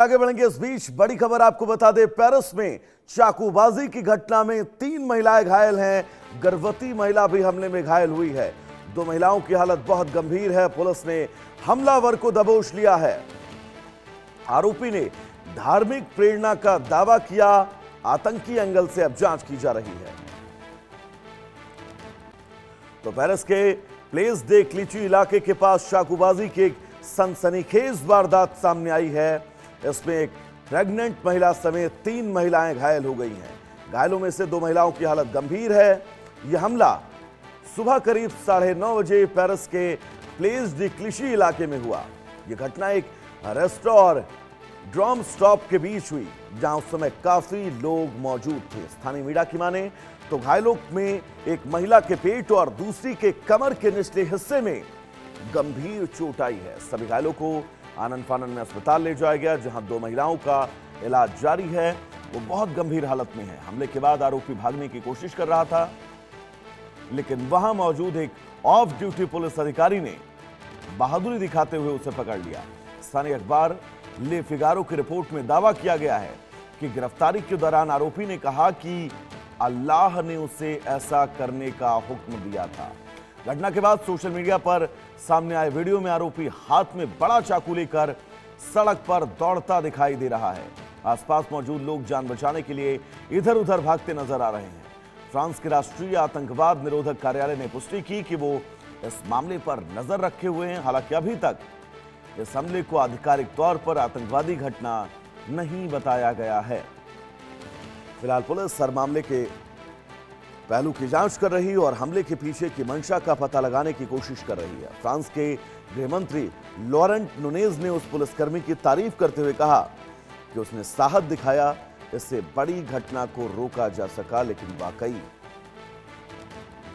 आगे बढ़ेंगे इस बीच बड़ी खबर आपको बता दें, पेरिस में चाकूबाजी की घटना में 3 महिलाएं घायल हैं। गर्भवती महिला भी हमले में घायल हुई है। 2 महिलाओं की हालत बहुत गंभीर है। पुलिस ने हमलावर को दबोच लिया है। आरोपी ने धार्मिक प्रेरणा का दावा किया। आतंकी एंगल से अब जांच की जा रही है। तो पेरिस के प्लेस दे क्लीची इलाके के पास चाकूबाजी की एक सनसनीखेज वारदात सामने आई है। इसमें एक प्रेग्नेंट महिला समेत 3 महिलाएं घायल हो गई हैं। घायलों में से 2 महिलाओं की हालत गंभीर है। यह हमला सुबह करीब 9:30 बजे पेरिस के प्लेस डी क्लीची इलाके में हुआ। यह घटना एक रेस्टोरेंट और ड्रम स्टॉप के बीच हुई, जहां उस समय काफी लोग मौजूद थे। स्थानीय मीडिया की माने तो घायलों में एक महिला के पेट और दूसरी के कमर के निचले हिस्से में गंभीर चोट आई है। सभी घायलों को आनंद फानंद में अस्पताल ले जाया गया, जहां 2 महिलाओं का इलाज जारी है। वो बहुत गंभीर हालत में है। हमले के बाद आरोपी भागने की कोशिश कर रहा था, लेकिन वहां मौजूद एक ऑफ ड्यूटी पुलिस अधिकारी ने बहादुरी दिखाते हुए उसे पकड़ लिया। स्थानीय अखबार ले फिगारो की रिपोर्ट में दावा किया गया है कि गिरफ्तारी के दौरान आरोपी ने कहा कि अल्लाह ने उसे ऐसा करने का हुक्म दिया था। घटना के बाद सोशल मीडिया पर सामने आए वीडियो में आरोपी हाथ में बड़ा चाकू लेकर सड़क पर दौड़ता दिखाई दे रहा है। आसपास मौजूद लोग जान बचाने के लिए इधर उधर भागते नजर आ रहे हैं। फ्रांस के राष्ट्रीय आतंकवाद निरोधक कार्यालय ने पुष्टि की कि वो इस मामले पर नजर रखे हुए हैं। हालांकि अभी तक इस हमले को आधिकारिक तौर पर आतंकवादी घटना नहीं बताया गया है। फिलहाल पुलिस हर मामले के पहलू की जांच कर रही और हमले के पीछे की मंशा का पता लगाने की कोशिश कर रही है। फ्रांस के गृहमंत्री लॉरेंट नुनेज ने उस पुलिसकर्मी की तारीफ करते हुए कहा कि उसने साहस दिखाया। इससे बड़ी घटना को रोका जा सका। लेकिन वाकई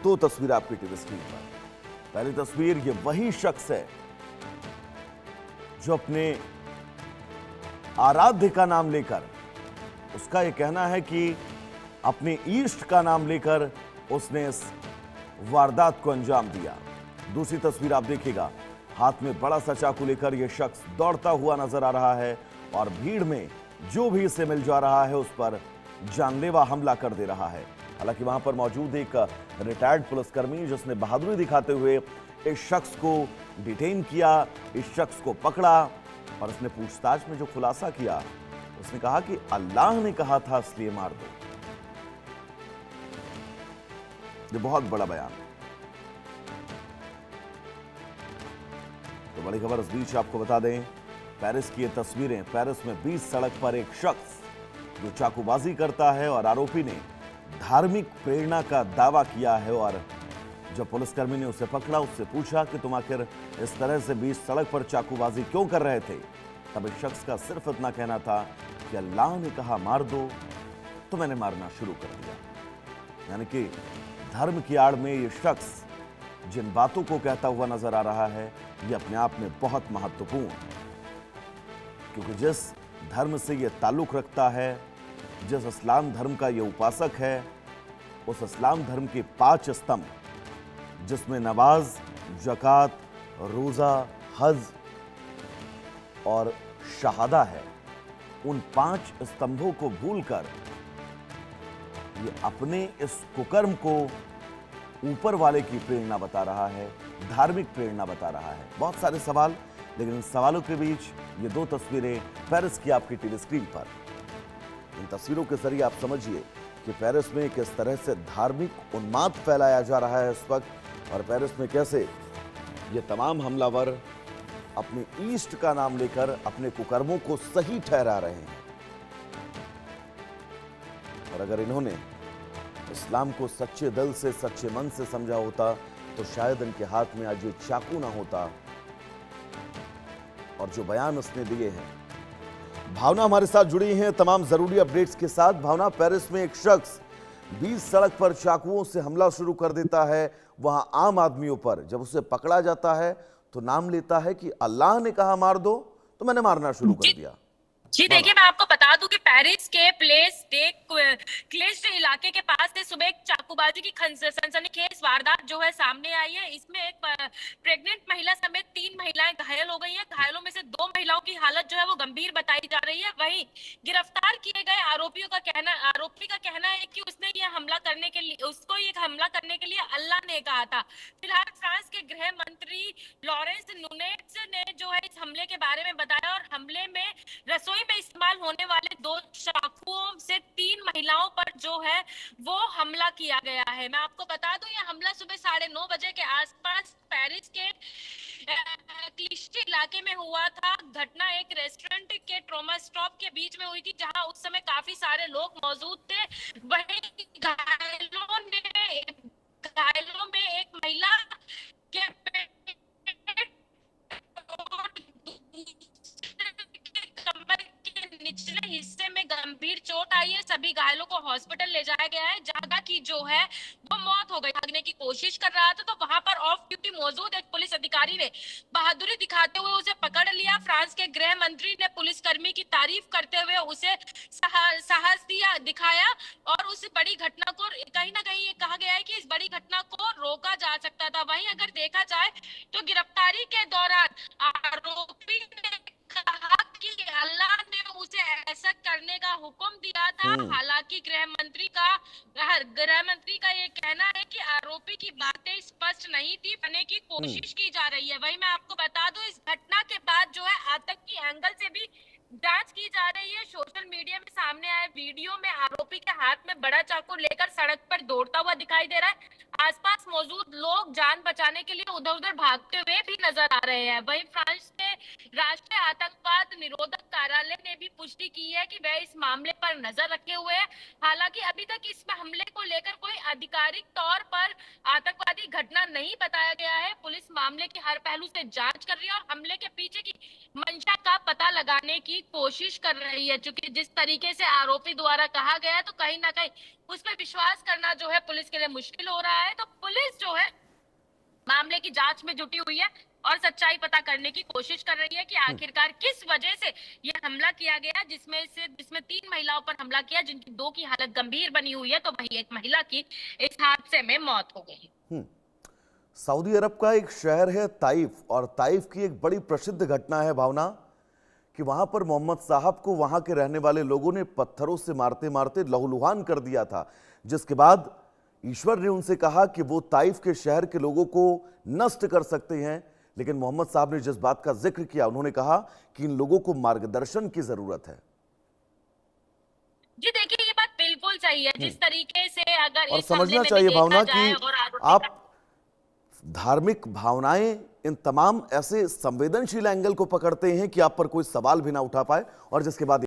2 तस्वीर आपकी टीवी स्क्रीन पर। पहली तस्वीर, ये वही शख्स है जो अपने आराध्य का नाम लेकर, उसका यह कहना है कि अपने ईष्ट का नाम लेकर उसने इस वारदात को अंजाम दिया। दूसरी तस्वीर आप देखिएगा, हाथ में बड़ा सा चाकू लेकर यह शख्स दौड़ता हुआ नजर आ रहा है और भीड़ में जो भी इसे मिल जा रहा है उस पर जानलेवा हमला कर दे रहा है। हालांकि वहां पर मौजूद एक रिटायर्ड पुलिसकर्मी, जिसने बहादुरी दिखाते हुए इस शख्स को डिटेन किया, इस शख्स को पकड़ा और उसने पूछताछ में जो खुलासा किया, उसने कहा कि अल्लाह ने कहा था इसलिए मार दो। ये बहुत बड़ा बयान। तो बड़ी खबर इस बीच आपको बता दें, पेरिस की ये तस्वीरें। पेरिस में 20 सड़क पर एक शख्स जो चाकूबाजी करता है और आरोपी ने धार्मिक प्रेरणा का दावा किया है। और जब पुलिसकर्मी ने उसे पकड़ा, उससे पूछा कि तुम आखिर इस तरह से 20 सड़क पर चाकूबाजी क्यों कर रहे थे, तब इस शख्स का सिर्फ इतना कहना था कि अल्लाह ने कहा मार दो, तो मैंने मारना शुरू कर दिया। यानी कि धर्म की आड़ में ये शख्स जिन बातों को कहता हुआ नजर आ रहा है, ये अपने आप में बहुत महत्वपूर्ण, क्योंकि जिस धर्म से ये ताल्लुक रखता है, जिस इस्लाम धर्म का ये उपासक है, उस इस्लाम धर्म के 5 स्तंभ, जिसमें नमाज, ज़कात, रोज़ा, हज और शहादा है, उन 5 स्तंभों को भूलकर ये अपने इस कुकर्म को ऊपर वाले की प्रेरणा बता रहा है, धार्मिक प्रेरणा बता रहा है। बहुत सारे सवाल, लेकिन इन सवालों के बीच ये 2 तस्वीरें पेरिस की आपकी टीवी स्क्रीन पर। इन तस्वीरों के जरिए आप समझिए कि पेरिस में किस तरह से धार्मिक उन्माद फैलाया जा रहा है इस वक्त, और पेरिस में कैसे ये तमाम हमलावर अपने ईष्ट का नाम लेकर अपने कुकर्मों को सही ठहरा रहे हैं। और अगर इन्होंने इस्लाम को सच्चे दिल से, सच्चे मन से समझा होता, तो शायद इनके हाथ में आज ये चाकू ना होता। और जो बयान उसने दिए हैं, भावना हमारे साथ जुड़ी हैं तमाम जरूरी अपडेट्स के साथ। भावना, पेरिस में एक शख्स 20 सड़क पर चाकुओं से हमला शुरू कर देता है, वहां आम आदमियों पर। जब उसे पकड़ा जाता है तो नाम लेता है कि अल्लाह ने कहा मार दो, तो मैंने मारना शुरू कर दिया। जी बोलो। देखिए, मैं आपको बता दूं कि पेरिस के प्लेस डे क्लिच इलाके के पास से सुबह एक चाकूबाजी की सनसनीखेज वारदात जो है सामने आई है। इसमें एक प्रेग्नेंट महिला समेत 3 महिलाएं घायल हो गई हैं। घायलों में से 2 महिलाओं की हालत जो है वो गंभीर बताई जा रही है। वहीं गिरफ्तार किए गए आरोपी का कहना है कि उसने ये हमला करने के लिए उसको ये हमला करने के लिए अल्लाह ने कहा था। फिलहाल फ्रांस के गृह मंत्री लॉरेंस नुनेट्स ने जो है इस हमले के बारे में बताया और हमले में रसोई में इस्तेमाल होने वाले 2 चाकुओं से 3 महिलाओं पर जो है वो हमला किया गया है। मैं आपको बता दूं, यह हमला सुबह 9:30 बजे के आसपास पेरिस के क्लिशे इलाके में हुआ था। घटना एक रेस्टोरेंट के ट्रोमा स्टॉप के बीच में हुई थी, जहां उस समय काफी सारे लोग मौजूद थे। वहीं घायलों में एक महिला के पेट और कमर के निचले हिस्से में गंभीर चोट आई है। सभी घायलों को हॉस्पिटल ले जाया गया है, जहां की जो है वो मौत हो गई। भागने की कोशिश कर रहा था तो वहां पर ऑफ ड्यूटी मौजूद एक पुलिस अधिकारी ने बहादुरी दिखाते हुए उसे पकड़ लिया। फ्रांस के गृह मंत्री ने पुलिसकर्मी की तारीफ करते हुए उसे साहस दिखाया और उस बड़ी घटना को कहीं ना कहीं ये कहा गया है कि इस बड़ी घटना को रोका जा सकता था। वहीं अगर देखा जाए तो गिरफ्तारी के दौरान आरोपी ने कहा कि अल्लाह ने उसे ऐसा करने का हुक्म दिया था। हम्म। हालांकि गृह मंत्री का ये कहना है कि आरोपी की बातें स्पष्ट नहीं थी, बनने की हम्म। कोशिश की जा रही है। वहीं मैं आपको बता दूं, इस घटना के बाद जो है आतंकी एंगल से भी जांच की जा रही है। सोशल मीडिया में सामने आए वीडियो में आरोपी के हाथ में बड़ा चाकू लेकर सड़क पर दौड़ता हुआ दिखाई दे रहा है। आसपास मौजूद लोग जान बचाने के लिए उधर उधर भागते हुए भी नजर आ रहे हैं। वहीं फ्रांस के राष्ट्रीय आतंकवाद निरोधक कार्यालय ने भी पुष्टि की है कि वह इस मामले पर नजर रखे हुए हैं। हालांकि अभी तक इस हमले को लेकर कोई आधिकारिक तौर पर आतंकवादी घटना नहीं बताया गया है। पुलिस मामले की हर पहलू से जांच कर रही है और हमले के पीछे की मंशा का पता लगाने की कोशिश कर रही है। क्योंकि जिस तरीके से आरोपी द्वारा कहा गया तो कहीं ना कहीं उस पर विश्वास करना जो है पुलिस के लिए मुश्किल हो रहा है। तो पुलिस जो है मामले की जांच में जुटी हुई है और सच्चाई पता करने की कोशिश कर रही है कि आखिरकार किस वजह से यह हमला किया गया, जिसमें 3 महिलाओं पर हमला किया, जिनकी 2 की हालत गंभीर बनी हुई है तो वहीं एक महिला की इस हादसे में मौत हो गई। सऊदी अरब का एक शहर है ताइफ, और ताइफ की एक बड़ी प्रसिद्ध घटना है भावना कि वहां पर मोहम्मद साहब को वहां के रहने वाले लोगों ने पत्थरों से मारते मारते लहूलुहान कर दिया था, जिसके बाद ईश्वर ने उनसे कहा कि वो ताइफ के शहर के लोगों को नष्ट कर सकते हैं। लेकिन मोहम्मद साहब ने जिस बात का जिक्र किया, उन्होंने कहा कि इन लोगों को मार्गदर्शन की जरूरत है। जी देखिए, ये बात बिल्कुल सही है। जिस तरीके से अगर और इस हमले समझना में भी चाहिए देखा भावना जाए कि और आरोपी का आप धार्मिक भावनाएं इन तमाम ऐसे संवेदनशील एंगल को पकड़ते हैं कि आप पर कोई सवाल भी ना उठा पाए, और जिसके बाद